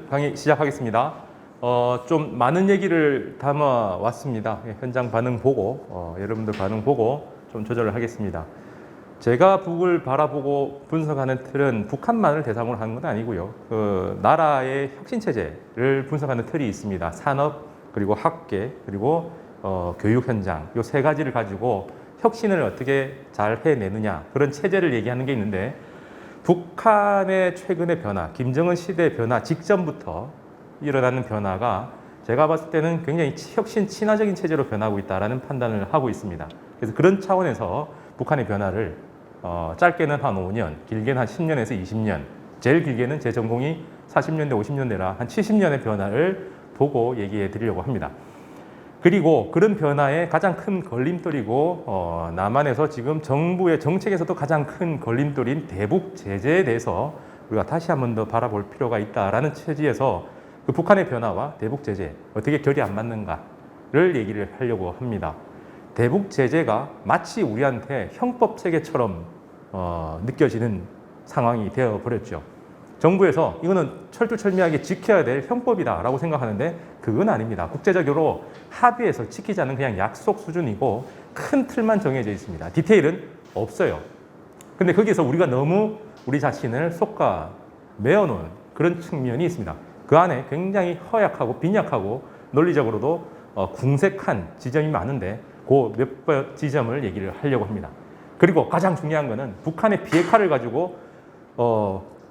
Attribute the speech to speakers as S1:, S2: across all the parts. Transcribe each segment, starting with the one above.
S1: 강의 시작하겠습니다. 좀 많은 얘기를 담아 왔습니다. 현장 반응 보고, 여러분들 반응 보고 좀 조절을 하겠습니다. 제가 북을 바라보고 분석하는 틀은 북한만을 대상으로 하는 건 아니고요. 나라의 혁신 체제를 분석하는 틀이 있습니다. 산업, 그리고 학계, 그리고 교육 현장, 이 세 가지를 가지고 혁신을 어떻게 잘 해내느냐, 그런 체제를 얘기하는 게 있는데, 북한의 최근의 변화, 김정은 시대 변화 직전부터 일어나는 변화가 제가 봤을 때는 굉장히 혁신 친화적인 체제로 변하고 있다는 판단을 하고 있습니다. 그래서 그런 차원에서 북한의 변화를 짧게는 한 5년, 길게는 한 10년에서 20년, 제일 길게는 제 전공이 40년대, 50년대라 한 70년의 변화를 보고 얘기해 드리려고 합니다. 그리고 그런 변화의 가장 큰 걸림돌이고 남한에서 지금 정부의 정책에서도 가장 큰 걸림돌인 대북 제재에 대해서 우리가 다시 한 번 더 바라볼 필요가 있다라는 취지에서 그 북한의 변화와 대북 제재 어떻게 결이 안 맞는가를 얘기를 하려고 합니다. 대북 제재가 마치 우리한테 형법 체계처럼 느껴지는 상황이 되어 버렸죠. 정부에서 이거는 철두철미하게 지켜야 될 형법이다라고 생각하는데 그건 아닙니다. 국제적으로 합의해서 지키자는 그냥 약속 수준이고 큰 틀만 정해져 있습니다. 디테일은 없어요. 근데 거기서 우리가 너무 우리 자신을 속가 메어놓은 그런 측면이 있습니다. 그 안에 굉장히 허약하고 빈약하고 논리적으로도 궁색한 지점이 많은데 그 몇 지점을 얘기를 하려고 합니다. 그리고 가장 중요한 거는 북한의 비핵화를 가지고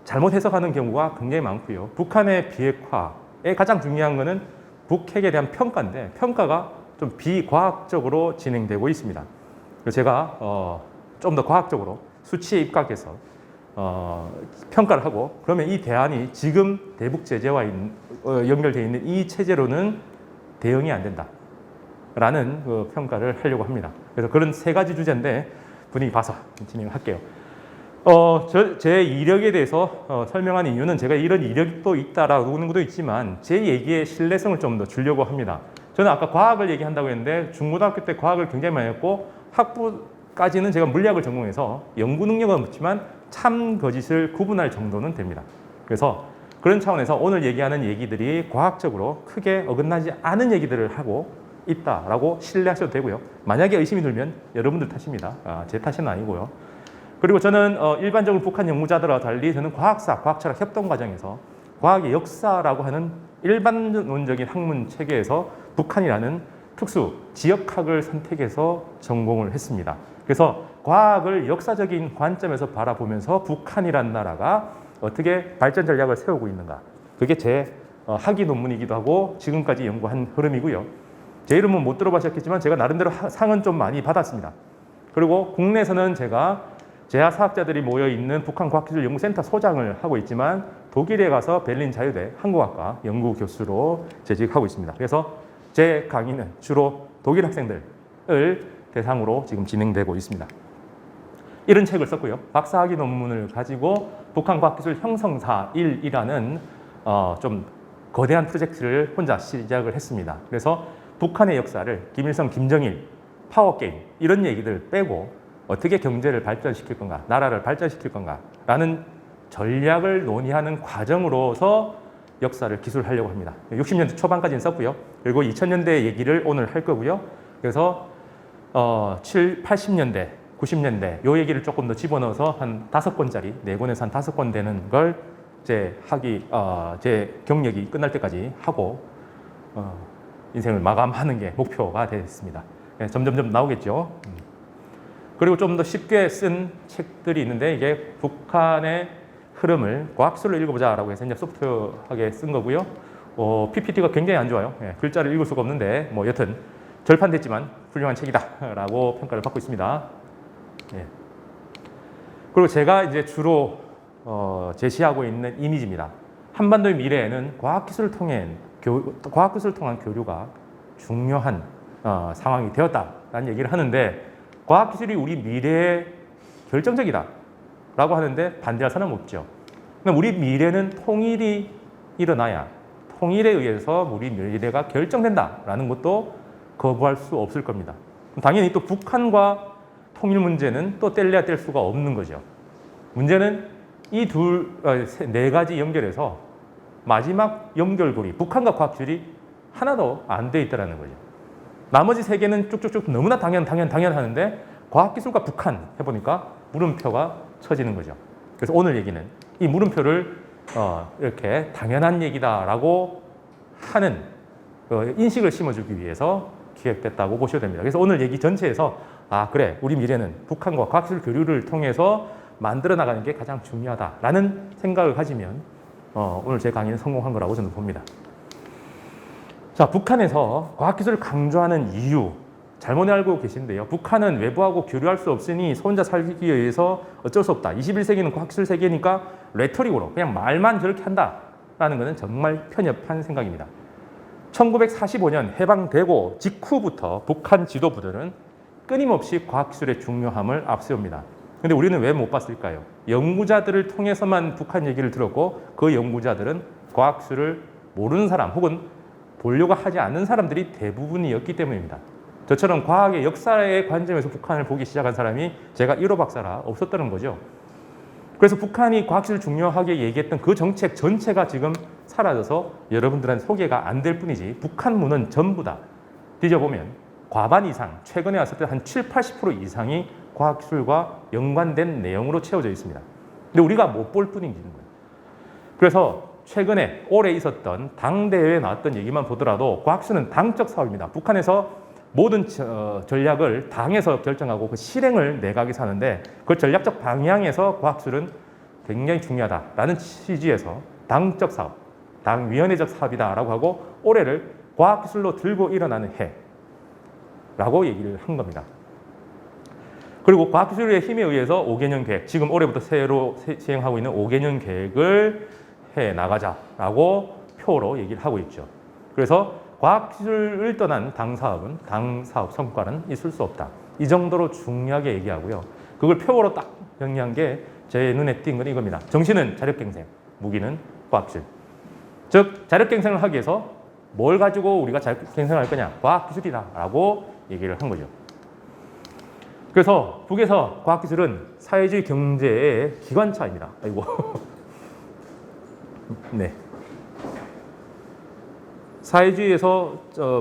S1: 잘못 해석하는 경우가 굉장히 많고요. 북한의 비핵화의 가장 중요한 거는 북핵에 대한 평가인데 평가가 좀 비과학적으로 진행되고 있습니다. 그래서 제가 좀 더 과학적으로 수치에 입각해서 평가를 하고 그러면 이 대안이 지금 대북 제재와 연결되어 있는 이 체제로는 대응이 안 된다라는 그 평가를 하려고 합니다. 그래서 그런 세 가지 주제인데 분위기 봐서 진행할게요. 제 이력에 대해서 설명한 이유는 제가 이런 이력도 있다라고 하는 것도 있지만 제 얘기의 신뢰성을 좀 더 주려고 합니다. 저는 아까 과학을 얘기한다고 했는데 중고등학교 때 과학을 굉장히 많이 했고 학부까지는 제가 물리학을 전공해서 연구 능력은 없지만 참 거짓을 구분할 정도는 됩니다. 그래서 그런 차원에서 오늘 얘기하는 얘기들이 과학적으로 크게 어긋나지 않은 얘기들을 하고 있다라고 신뢰하셔도 되고요. 만약에 의심이 들면 여러분들 탓입니다. 제 탓은 아니고요. 그리고 저는 일반적으로 북한 연구자들과 달리 저는 과학사, 과학철학 협동 과정에서 과학의 역사라고 하는 일반론적인 학문 체계에서 북한이라는 특수 지역학을 선택해서 전공을 했습니다. 그래서 과학을 역사적인 관점에서 바라보면서 북한이라는 나라가 어떻게 발전 전략을 세우고 있는가. 그게 제 학위 논문이기도 하고 지금까지 연구한 흐름이고요. 제 이름은 못 들어보셨겠지만 제가 나름대로 상은 좀 많이 받았습니다. 그리고 국내에서는 제가 재하사학자들이 모여있는 북한과학기술연구센터 소장을 하고 있지만 독일에 가서 베를린 자유대 한국학과 연구교수로 재직하고 있습니다. 그래서 제 강의는 주로 독일 학생들을 대상으로 지금 진행되고 있습니다. 이런 책을 썼고요. 박사학위 논문을 가지고 북한과학기술 형성사 1이라는 좀 거대한 프로젝트를 혼자 시작을 했습니다. 그래서 북한의 역사를 김일성, 김정일, 파워게임 이런 얘기들 빼고 어떻게 경제를 발전시킬 건가, 나라를 발전시킬 건가라는 전략을 논의하는 과정으로서 역사를 기술하려고 합니다. 60년대 초반까지는 썼고요. 그리고 2000년대 얘기를 오늘 할 거고요. 그래서 80년대, 90년대 요 얘기를 조금 더 집어넣어서 한 5권짜리, 4권에서 한 5권 되는 걸 제 경력이 끝날 때까지 하고 인생을 마감하는 게 목표가 됐습니다. 점점점 나오겠죠. 그리고 좀 더 쉽게 쓴 책들이 있는데 이게 북한의 흐름을 과학술로 읽어보자라고 해서 이제 소프트하게 쓴 거고요. PPT가 굉장히 안 좋아요. 글자를 읽을 수가 없는데 뭐 여튼 절판됐지만 훌륭한 책이다라고 평가를 받고 있습니다. 그리고 제가 이제 주로 제시하고 있는 이미지입니다. 한반도의 미래에는 과학기술을 통한 교류가 중요한 상황이 되었다라는 얘기를 하는데 과학기술이 우리 미래에 결정적이다라고 하는데 반대할 사람은 없죠. 그럼 우리 미래는 통일이 일어나야 통일에 의해서 우리 미래가 결정된다라는 것도 거부할 수 없을 겁니다. 당연히 또 북한과 통일 문제는 또 뗄래야 뗄 수가 없는 거죠. 문제는 이 네 가지 연결해서 마지막 연결고리, 북한과 과학기술이 하나도 안 돼 있다는 거죠. 나머지 세 개는 쭉쭉쭉 너무나 당연하는데 과학기술과 북한 해보니까 물음표가 쳐지는 거죠. 그래서 오늘 얘기는 이 물음표를 이렇게 당연한 얘기다라고 하는 인식을 심어주기 위해서 기획됐다고 보셔야 됩니다. 그래서 오늘 얘기 전체에서 그래, 우리 미래는 북한과 과학기술 교류를 통해서 만들어 나가는 게 가장 중요하다라는 생각을 가지면 오늘 제 강의는 성공한 거라고 저는 봅니다. 자, 북한에서 과학기술을 강조하는 이유 잘못 알고 계신데요. 북한은 외부하고 교류할 수 없으니 혼자 살기 위해서 어쩔 수 없다. 21세기는 과학기술 세계니까 레토릭으로 그냥 말만 저렇게 한다라는 것은 정말 편협한 생각입니다. 1945년 해방되고 직후부터 북한 지도부들은 끊임없이 과학기술의 중요함을 앞세웁니다. 근데 우리는 왜 못 봤을까요? 연구자들을 통해서만 북한 얘기를 들었고 그 연구자들은 과학기술을 모르는 사람 혹은 보려고 하지 않는 사람들이 대부분이었기 때문입니다. 저처럼 과학의 역사의 관점에서 북한을 보기 시작한 사람이 제가 1호 박사라 없었다는 거죠. 그래서 북한이 과학기술을 중요하게 얘기했던 그 정책 전체가 지금 사라져서 여러분들한테 소개가 안 될 뿐이지 북한문은 전부 다 뒤져보면 과반 이상, 최근에 왔을 때 한 70-80% 이상이 과학기술과 연관된 내용으로 채워져 있습니다. 근데 우리가 못 볼 뿐인 거예요. 그래서 최근에 올해 있었던 당대회에 나왔던 얘기만 보더라도 과학기술은 당적 사업입니다. 북한에서 모든 전략을 당에서 결정하고 그 실행을 내각에서 하는데 그 전략적 방향에서 과학기술은 굉장히 중요하다라는 취지에서 당적 사업, 당위원회적 사업이다라고 하고 올해를 과학기술로 들고 일어나는 해라고 얘기를 한 겁니다. 그리고 과학기술의 힘에 의해서 5개년 계획, 지금 올해부터 새로 시행하고 있는 5개년 계획을 해 나가자라고 표로 얘기를 하고 있죠. 그래서 과학기술을 떠난 당사업은 당사업 성과는 있을 수 없다. 이 정도로 중요하게 얘기하고요. 그걸 표로 딱 정리한 게 제 눈에 띈 건 이겁니다. 정신은 자력갱생, 무기는 과학기술. 즉 자력갱생을 하기 위해서 뭘 가지고 우리가 자력갱생을 할 거냐? 과학기술이다라고 얘기를 한 거죠. 그래서 북에서 과학기술은 사회주의 경제의 기관차입니다. 아이고. 네. 사회주의에서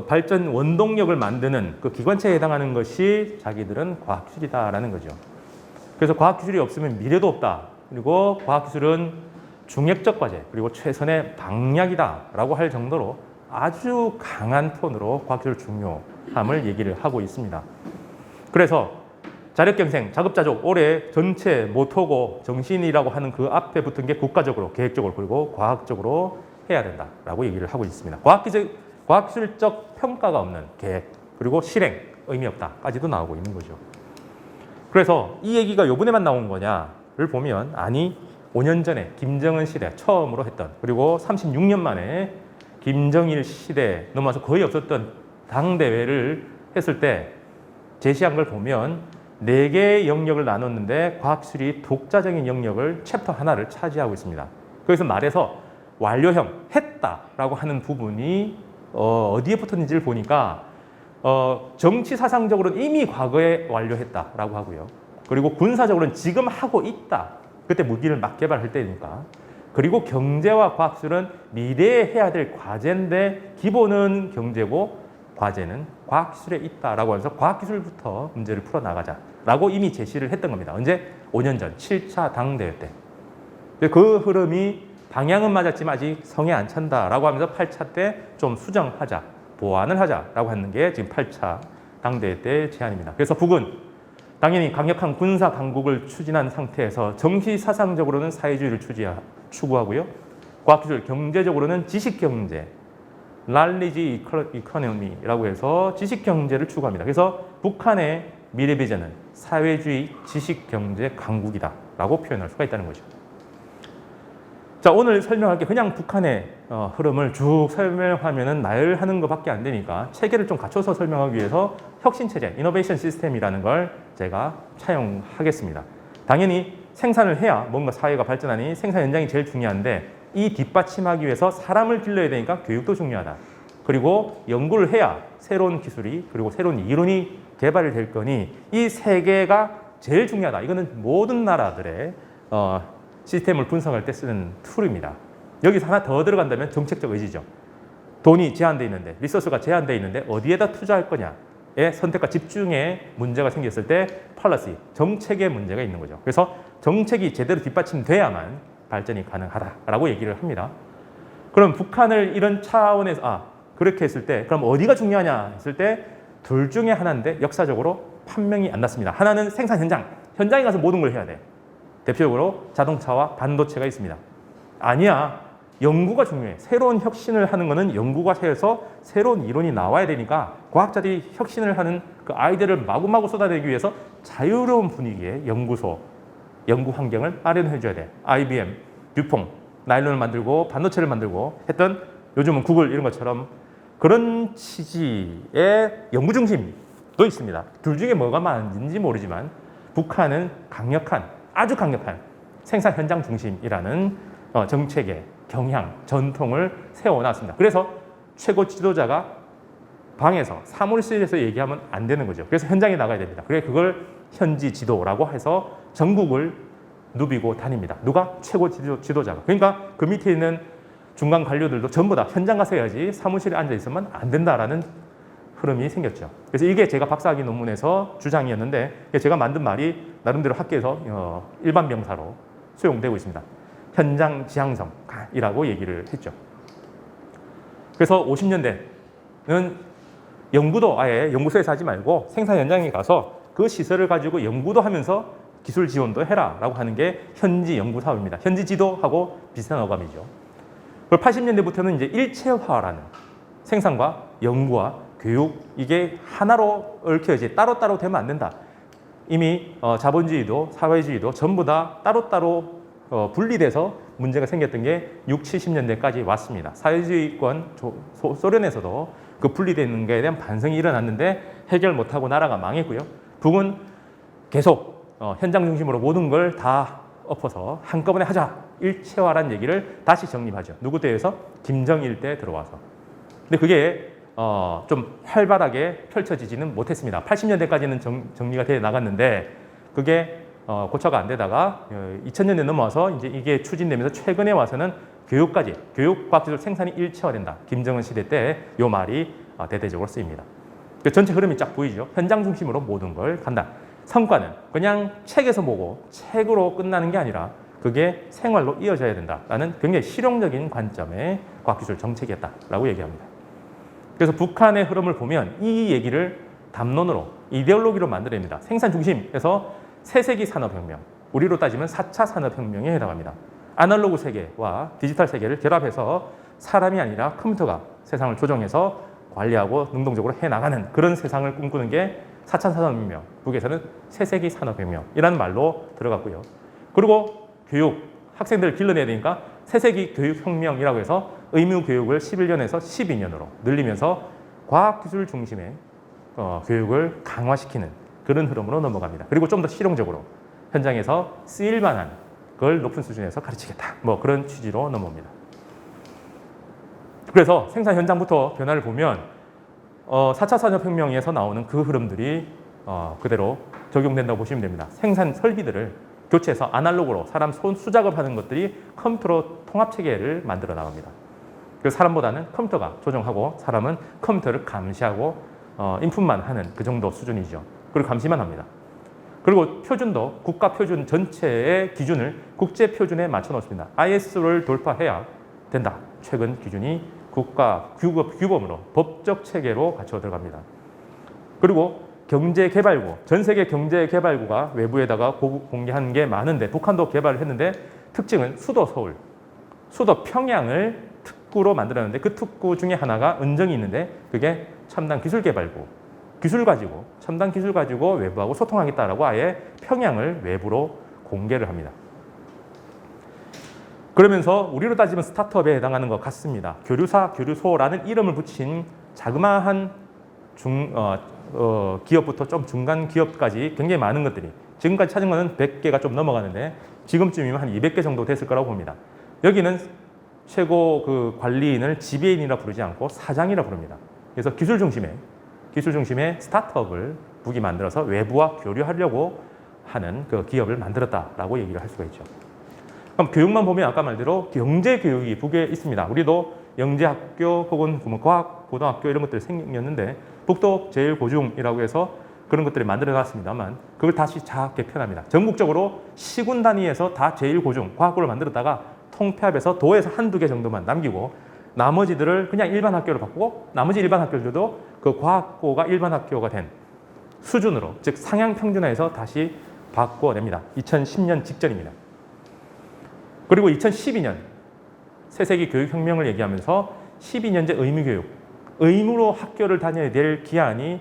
S1: 발전 원동력을 만드는 그 기관체에 해당하는 것이 자기들은 과학기술이다라는 거죠. 그래서 과학기술이 없으면 미래도 없다. 그리고 과학기술은 중역적 과제 그리고 최선의 방약이다라고 할 정도로 아주 강한 톤으로 과학기술 중요함을 얘기를 하고 있습니다. 그래서 자력갱생, 자급자족, 올해 전체 모토고 정신이라고 하는 그 앞에 붙은 게 국가적으로, 계획적으로 그리고 과학적으로 해야 된다라고 얘기를 하고 있습니다. 과학기술적 평가가 없는 계획 그리고 실행 의미 없다까지도 나오고 있는 거죠. 그래서 이 얘기가 이번에만 나온 거냐를 보면 5년 전에 김정은 시대 처음으로 했던 그리고 36년 만에 김정일 시대 넘어서 거의 없었던 당대회를 했을 때 제시한 걸 보면 4개의 영역을 나눴는데 과학기술이 독자적인 영역을 챕터 하나를 차지하고 있습니다. 그래서 말해서 완료형, 했다라고 하는 부분이 어디에 붙었는지를 보니까 정치 사상적으로는 이미 과거에 완료했다라고 하고요. 그리고 군사적으로는 지금 하고 있다. 그때 무기를 막 개발할 때니까. 그리고 경제와 과학기술은 미래에 해야 될 과제인데 기본은 경제고 과제는 과학기술에 있다라고 해서 과학기술부터 문제를 풀어나가자라고 이미 제시를 했던 겁니다. 언제? 5년 전 7차 당대회 때. 그 흐름이 방향은 맞았지만 아직 성에 안 찬다라고 하면서 8차 때 좀 수정하자, 보완을 하자라고 하는 게 지금 8차 당대회 때 제안입니다. 그래서 북은 당연히 강력한 군사 강국을 추진한 상태에서 정치 사상적으로는 사회주의를 추구하고요. 과학기술, 경제적으로는 지식경제, knowledge economy라고 해서 지식경제를 추구합니다. 그래서 북한의 미래 비전은 사회주의 지식경제 강국이다라고 표현할 수가 있다는 거죠. 자, 오늘 설명할 게 그냥 북한의 흐름을 쭉 설명하면은 나열하는 것밖에 안 되니까 체계를 좀 갖춰서 설명하기 위해서 혁신체제, 이노베이션 시스템이라는 걸 제가 차용하겠습니다. 당연히 생산을 해야 뭔가 사회가 발전하니 생산 현장이 제일 중요한데 이 뒷받침하기 위해서 사람을 길러야 되니까 교육도 중요하다. 그리고 연구를 해야 새로운 기술이 그리고 새로운 이론이 개발이 될 거니 이 세 개가 제일 중요하다. 이거는 모든 나라들의 시스템을 분석할 때 쓰는 툴입니다. 여기서 하나 더 들어간다면 정책적 의지죠. 돈이 제한되어 있는데, 리소스가 제한되어 있는데 어디에다 투자할 거냐의 선택과 집중에 문제가 생겼을 때 펄러시, 정책에 문제가 있는 거죠. 그래서 정책이 제대로 뒷받침돼야만 발전이 가능하다라고 얘기를 합니다. 그럼 북한을 이런 차원에서 그렇게 했을 때 그럼 어디가 중요하냐 했을 때 둘 중에 하나인데 역사적으로 판명이 안 났습니다. 하나는 생산 현장에 가서 모든 걸 해야 돼. 대표적으로 자동차와 반도체가 있습니다. 아니야. 연구가 중요해. 새로운 혁신을 하는 거는 연구가 해서 새로운 이론이 나와야 되니까 과학자들이 혁신을 하는 그 아이디어를 마구마구 쏟아내기 위해서 자유로운 분위기의 연구소, 연구 환경을 마련해 줘야 돼. IBM, 듀퐁, 나일론을 만들고 반도체를 만들고 했던 요즘은 구글 이런 것처럼 그런 취지의 연구 중심도 있습니다. 둘 중에 뭐가 많은지 모르지만 북한은 아주 강력한 생산 현장 중심이라는 정책의 경향, 전통을 세워놨습니다. 그래서 최고 지도자가 방에서 사무실에서 얘기하면 안 되는 거죠. 그래서 현장에 나가야 됩니다. 그래 그걸 현지 지도라고 해서 전국을 누비고 다닙니다. 누가? 최고 지도자가. 그러니까 그 밑에 있는 중간 관료들도 전부 다 현장 가서 해야지 사무실에 앉아 있으면 안 된다라는 흐름이 생겼죠. 그래서 이게 제가 박사학위 논문에서 주장이었는데 제가 만든 말이 나름대로 학계에서 일반 명사로 수용되고 있습니다. 현장 지향성이라고 얘기를 했죠. 그래서 50년대는 연구도 아예 연구소에서 하지 말고 생산 현장에 가서 그 시설을 가지고 연구도 하면서 기술 지원도 해라라고 하는 게 현지 연구 사업입니다. 현지 지도하고 비슷한 어감이죠. 그리고 80년대부터는 이제 일체화라는 생산과 연구와 교육 이게 하나로 얽혀야지 따로따로 되면 안 된다. 이미 자본주의도 사회주의도 전부 다 따로따로 분리돼서 문제가 생겼던 게 60, 70년대까지 왔습니다. 사회주의권 소련에서도 그 분리되는 것에 대한 반성이 일어났는데 해결 못하고 나라가 망했고요. 북은 계속 현장 중심으로 모든 걸 다 엎어서 한꺼번에 하자. 일체화라는 얘기를 다시 정립하죠. 누구 때에서? 김정일 때 들어와서. 근데 그게 좀 활발하게 펼쳐지지는 못했습니다. 80년대까지는 정리가 돼 나갔는데 그게 고쳐가 안 되다가 2000년대 넘어와서 이제 이게 추진되면서 최근에 와서는 교육까지, 교육과학기술 생산이 일체화된다. 김정은 시대 때 이 말이 대대적으로 쓰입니다. 그 전체 흐름이 쫙 보이죠. 현장 중심으로 모든 걸 간다. 성과는 그냥 책에서 보고 책으로 끝나는 게 아니라 그게 생활로 이어져야 된다라는 굉장히 실용적인 관점의 과학기술 정책이었다라고 얘기합니다. 그래서 북한의 흐름을 보면 이 얘기를 담론으로, 이데올로기로 만들어냅니다. 생산 중심에서 새세기 산업혁명, 우리로 따지면 4차 산업혁명에 해당합니다. 아날로그 세계와 디지털 세계를 결합해서 사람이 아니라 컴퓨터가 세상을 조정해서 관리하고 능동적으로 해나가는 그런 세상을 꿈꾸는 게 4차 산업혁명, 북에서는 새세기 산업혁명이라는 말로 들어갔고요. 그리고 교육, 학생들을 길러내야 되니까 새세기 교육혁명이라고 해서 의무 교육을 11년에서 12년으로 늘리면서 과학기술 중심의 교육을 강화시키는 그런 흐름으로 넘어갑니다. 그리고 좀 더 실용적으로 현장에서 쓰일 만한 걸 높은 수준에서 가르치겠다. 뭐 그런 취지로 넘어옵니다. 그래서 생산 현장부터 변화를 보면 4차 산업혁명에서 나오는 그 흐름들이 그대로 적용된다고 보시면 됩니다. 생산 설비들을 교체해서 아날로그로 사람 손 수작업하는 것들이 컴퓨터로 통합체계를 만들어 나갑니다. 그래서 사람보다는 컴퓨터가 조정하고 사람은 컴퓨터를 감시하고 인풋만 하는 그 정도 수준이죠. 그리고 감시만 합니다. 그리고 표준도 국가 표준 전체의 기준을 국제 표준에 맞춰 놓습니다. ISO를 돌파해야 된다. 최근 기준이 국가 규범으로 법적 체계로 갖춰 들어갑니다. 그리고 경제개발구, 전 세계 경제개발구가 외부에다가 공개한 게 많은데 북한도 개발을 했는데 특징은 수도 서울, 수도 평양을 특구로 만들었는데 그 특구 중에 하나가 은정이 있는데 그게 첨단 기술개발구, 첨단 기술 가지고 외부하고 소통하겠다라고 아예 평양을 외부로 공개를 합니다. 그러면서 우리로 따지면 스타트업에 해당하는 것 같습니다. 교류사, 교류소라는 이름을 붙인 자그마한 기업부터 좀 중간 기업까지 굉장히 많은 것들이 지금까지 찾은 거는 100개가 좀 넘어가는데 지금쯤이면 한 200개 정도 됐을 거라고 봅니다. 여기는 최고 그 관리인을 지배인이라 부르지 않고 사장이라 부릅니다. 그래서 기술 중심의 스타트업을 북이 만들어서 외부와 교류하려고 하는 그 기업을 만들었다라고 얘기를 할 수가 있죠. 그럼 교육만 보면 아까 말대로 영재 교육이 북에 있습니다. 우리도 영재학교 혹은 뭐 과학 고등학교 이런 것들이 생겼는데 북도 제일고중이라고 해서 그런 것들을 만들어 놨습니다만 그걸 다시 자 개편합니다. 전국적으로 시군 단위에서 다 제일고중 과학고를 만들었다가 통폐합해서 도에서 한두 개 정도만 남기고 나머지들을 그냥 일반 학교로 바꾸고 나머지 일반 학교들도 그 과학고가 일반 학교가 된 수준으로 즉 상향 평준화해서 다시 바꿔냅니다. 2010년 직전입니다. 그리고 2012년 새세기 교육혁명을 얘기하면서 12년제 의무교육, 의무로 학교를 다녀야 될 기한이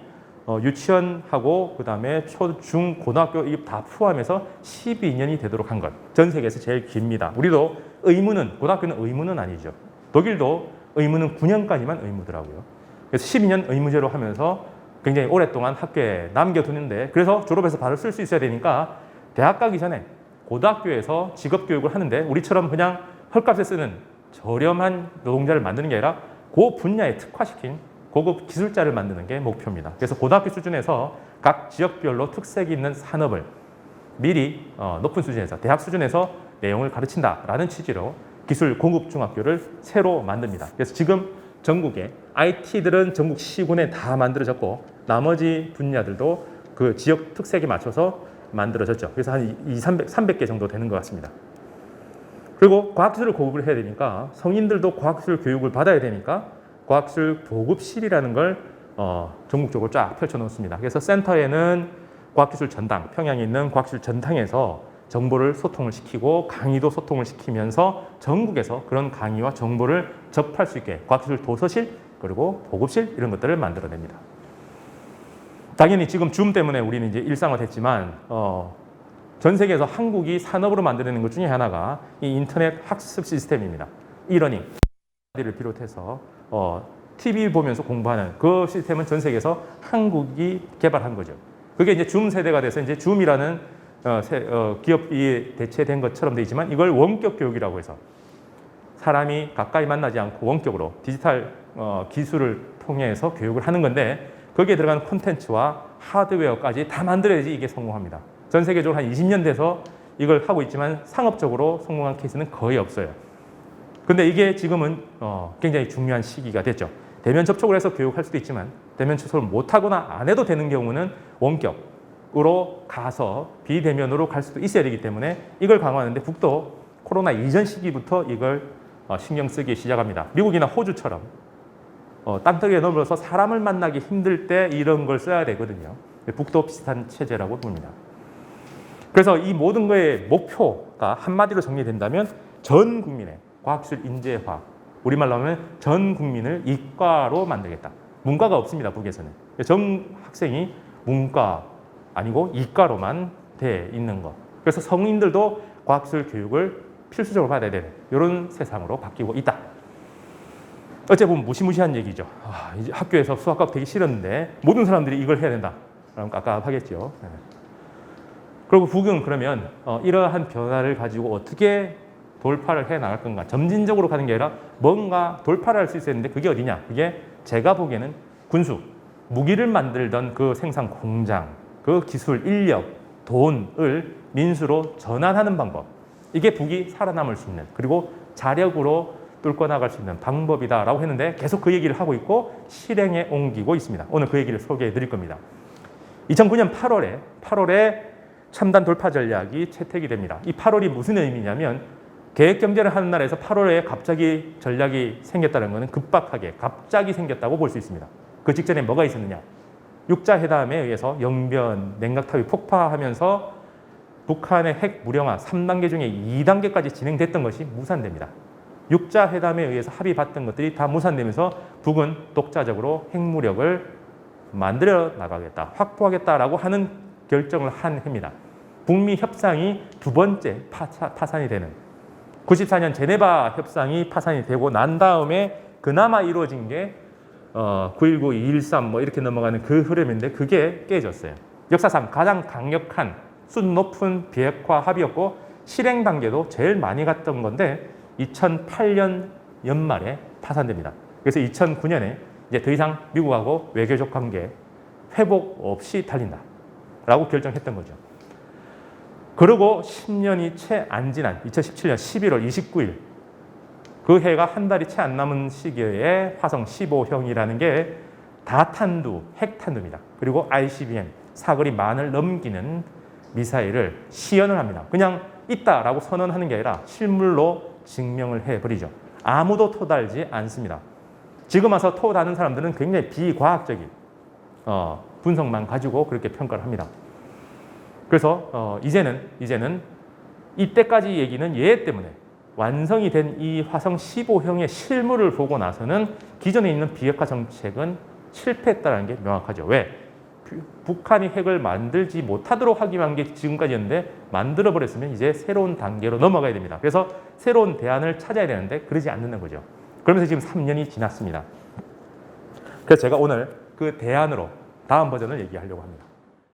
S1: 유치원하고 그다음에 초, 중, 고등학교 이게 다 포함해서 12년이 되도록 한 것. 전 세계에서 제일 깁니다. 우리도 의무는 고등학교는 의무는 아니죠. 독일도 의무는 9년까지만 의무더라고요. 그래서 12년 의무제로 하면서 굉장히 오랫동안 학교에 남겨두는데 그래서 졸업해서 바로 쓸 수 있어야 되니까 대학 가기 전에 고등학교에서 직업교육을 하는데 우리처럼 그냥 헐값에 쓰는 저렴한 노동자를 만드는 게 아니라 그 분야에 특화시킨 고급 기술자를 만드는 게 목표입니다. 그래서 고등학교 수준에서 각 지역별로 특색이 있는 산업을 미리 높은 수준에서 대학 수준에서 내용을 가르친다라는 취지로 기술 공급 중학교를 새로 만듭니다. 그래서 지금 전국에 IT들은 전국 시군에 다 만들어졌고 나머지 분야들도 그 지역 특색에 맞춰서 만들어졌죠. 그래서 한 300개 정도 되는 것 같습니다. 그리고 과학기술을 공부를 해야 되니까 성인들도 과학기술 교육을 받아야 되니까 과학기술 보급실이라는 걸 전국적으로 쫙 펼쳐놓습니다. 그래서 센터에는 과학기술 전당, 평양에 있는 과학기술 전당에서 정보를 소통을 시키고 강의도 소통을 시키면서 전국에서 그런 강의와 정보를 접할 수 있게 과학기술 도서실 그리고 보급실 이런 것들을 만들어냅니다. 당연히 지금 줌 때문에 우리는 이제 일상화됐지만 전 세계에서 한국이 산업으로 만들어내는 것 중에 하나가 이 인터넷 학습 시스템입니다. 이러닝 를 비롯해서 TV 보면서 공부하는 그 시스템은 전 세계에서 한국이 개발한 거죠. 그게 이제 줌 세대가 돼서 이제 줌이라는 기업이 대체된 것처럼 되지만 이걸 원격 교육이라고 해서 사람이 가까이 만나지 않고 원격으로 디지털 기술을 통해서 교육을 하는 건데 거기에 들어간 콘텐츠와 하드웨어까지 다 만들어야지 이게 성공합니다. 전 세계적으로 한 20년 돼서 이걸 하고 있지만 상업적으로 성공한 케이스는 거의 없어요. 근데 이게 지금은 굉장히 중요한 시기가 됐죠. 대면 접촉을 해서 교육할 수도 있지만 대면 접촉을 못하거나 안 해도 되는 경우는 원격으로 가서 비대면으로 갈 수도 있어야 되기 때문에 이걸 강화하는데 북도 코로나 이전 시기부터 이걸 신경 쓰기 시작합니다. 미국이나 호주처럼 땅덩이에 넘어서 사람을 만나기 힘들 때 이런 걸 써야 되거든요. 북도 비슷한 체제라고 봅니다. 그래서 이 모든 거의 목표가 한마디로 정리된다면 전 국민의 과학기술 인재화, 우리말로 하면 전 국민을 이과로 만들겠다. 문과가 없습니다, 북에서는. 전 학생이 문과 아니고 이과로만 돼 있는 것. 그래서 성인들도 과학기술 교육을 필수적으로 받아야 되는 이런 세상으로 바뀌고 있다. 어째 보면 무시무시한 얘기죠. 이제 학교에서 수학과학 되기 싫었는데 모든 사람들이 이걸 해야 된다. 그럼 깝깝하겠죠. 그리고 북은 그러면 이러한 변화를 가지고 어떻게 돌파를 해 나갈 건가? 점진적으로 가는 게 아니라 뭔가 돌파를 할 수 있어야 되는데 그게 어디냐? 그게 제가 보기에는 군수, 무기를 만들던 그 생산 공장, 그 기술, 인력, 돈을 민수로 전환하는 방법. 이게 북이 살아남을 수 있는 그리고 자력으로 뚫고 나갈 수 있는 방법이다라고 했는데 계속 그 얘기를 하고 있고 실행에 옮기고 있습니다. 오늘 그 얘기를 소개해 드릴 겁니다. 2009년 8월에 첨단 돌파 전략이 채택이 됩니다. 이 8월이 무슨 의미냐면 계획 경제를 하는 나라에서 8월에 갑자기 전략이 생겼다는 것은 급박하게 갑자기 생겼다고 볼 수 있습니다. 그 직전에 뭐가 있었느냐? 육자 회담에 의해서 영변, 냉각탑이 폭파하면서 북한의 핵 무력화 3단계 중에 2단계까지 진행됐던 것이 무산됩니다. 육자 회담에 의해서 합의받던 것들이 다 무산되면서 북은 독자적으로 핵무력을 만들어 나가겠다, 확보하겠다라고 하는 결정을 한 해입니다. 북미 협상이 두 번째 파산이 되는 94년 제네바 협상이 파산이 되고 난 다음에 그나마 이루어진 게 9.19, 2.13 뭐 이렇게 넘어가는 그 흐름인데 그게 깨졌어요. 역사상 가장 강력한 수준 높은 비핵화 합의였고 실행 단계도 제일 많이 갔던 건데 2008년 연말에 파산됩니다. 그래서 2009년에 이제 더 이상 미국하고 외교적 관계 회복 없이 달린다라고 결정했던 거죠. 그리고 10년이 채 안 지난 2017년 11월 29일 그 해가 한 달이 채 안 남은 시기에 화성 15형이라는 게 다탄두, 핵탄두입니다. 그리고 ICBM, 사거리 만을 넘기는 미사일을 시연을 합니다. 그냥 있다라고 선언하는 게 아니라 실물로 증명을 해버리죠. 아무도 토달지 않습니다. 지금 와서 토다는 사람들은 굉장히 비과학적인 분석만 가지고 그렇게 평가를 합니다. 그래서 이제는 이때까지 얘기는 얘 때문에 완성이 된 이 화성 15형의 실물을 보고 나서는 기존에 있는 비핵화 정책은 실패했다는 게 명확하죠. 왜? 북한이 핵을 만들지 못하도록 하기 위한 게 지금까지였는데 만들어버렸으면 이제 새로운 단계로 넘어가야 됩니다. 그래서 새로운 대안을 찾아야 되는데 그러지 않는 거죠. 그러면서 지금 3년이 지났습니다. 그래서 제가 오늘 그 대안으로 다음 버전을 얘기하려고 합니다.